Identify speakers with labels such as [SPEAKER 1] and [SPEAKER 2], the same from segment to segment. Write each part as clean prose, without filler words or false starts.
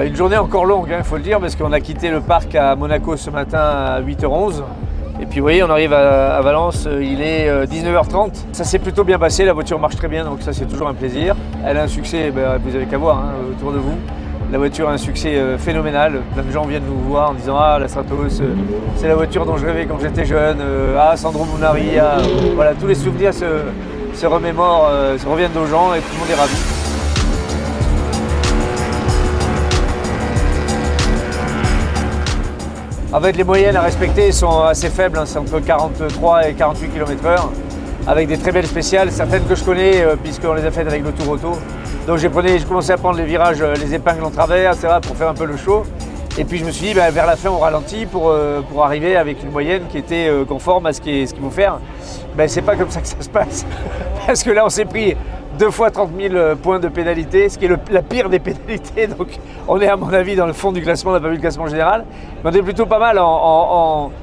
[SPEAKER 1] Une journée encore longue, il faut le dire, parce qu'on a quitté le parc à Monaco ce matin à 8h11. Et puis vous voyez, on arrive à Valence, il est 19h30. Ça s'est plutôt bien passé, la voiture marche très bien, donc ça c'est toujours un plaisir. Elle a un succès, vous avez qu'à voir autour de vous. La voiture a un succès phénoménal. Plein de gens viennent nous voir en disant « Ah, la Stratos, c'est la voiture dont je rêvais quand j'étais jeune. Ah, Sandro Munari. » Voilà, tous les souvenirs se remémorent, se reviennent aux gens et tout le monde est ravi. En fait, les moyennes à respecter sont assez faibles, c'est entre 43 et 48 km/h, avec des très belles spéciales, certaines que je connais puisqu'on les a faites avec le Tour Auto. Donc j'ai commencé à prendre les virages, les épingles en travers, etc., pour faire un peu le show. Et puis je me suis dit, vers la fin, on ralentit pour arriver avec une moyenne qui était conforme à ce qu'il faut faire. C'est pas comme ça que ça se passe, parce que là, on s'est pris 2 fois 30 000 points de pénalité, ce qui est la pire des pénalités. Donc on est à mon avis dans le fond du classement, on n'a pas vu le classement général. Mais on est plutôt pas mal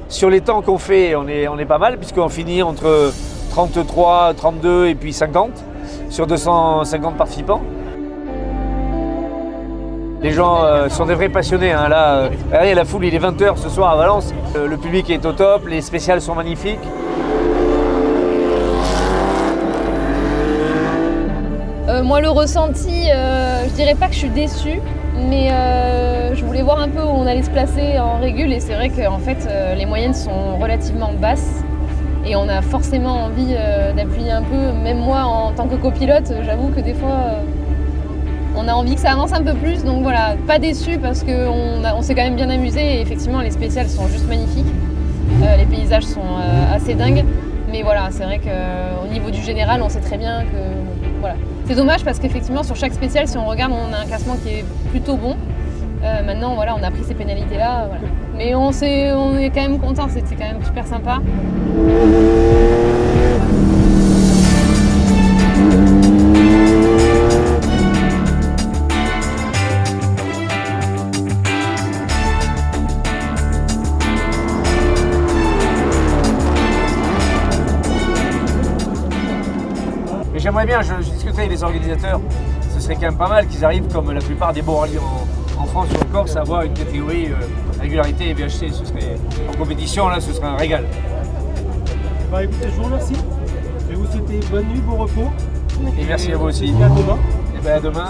[SPEAKER 1] sur les temps qu'on fait, on est pas mal puisqu'on finit entre 33, 32 et puis 50 sur 250 participants. Les gens sont des vrais passionnés. Là, regardez, la foule, il est 20h ce soir à Valence. Le public est au top, les spéciales sont magnifiques.
[SPEAKER 2] Moi, le ressenti, je dirais pas que je suis déçue, mais je voulais voir un peu où on allait se placer en régule et c'est vrai qu'en fait, les moyennes sont relativement basses et on a forcément envie d'appuyer un peu. Même moi, en tant que copilote, j'avoue que des fois, on a envie que ça avance un peu plus. Donc voilà, pas déçue parce qu'on s'est quand même bien amusé et effectivement, les spéciales sont juste magnifiques. Les paysages sont assez dingues, mais voilà, c'est vrai qu'au niveau du général, on sait très bien que voilà. C'est dommage parce qu'effectivement sur chaque spécial, si on regarde, on a un classement qui est plutôt bon. Maintenant, voilà, on a pris ces pénalités-là. Voilà. Mais on est quand même content, c'était quand même super sympa.
[SPEAKER 1] J'aimerais bien, je discuterai avec les organisateurs, ce serait quand même pas mal qu'ils arrivent comme la plupart des bons rallyes en France ou en Corse à avoir une catégorie régularité et VHC. Ce serait, en compétition, là, ce serait un régal.
[SPEAKER 3] Écoutez, je vous remercie. Je vais vous souhaiter bonne nuit, bon repos.
[SPEAKER 1] Et merci à vous aussi.
[SPEAKER 3] Et à demain.
[SPEAKER 1] Et à demain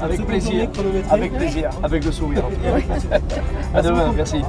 [SPEAKER 1] avec plaisir. Avec plaisir, avec le sourire. À demain, merci.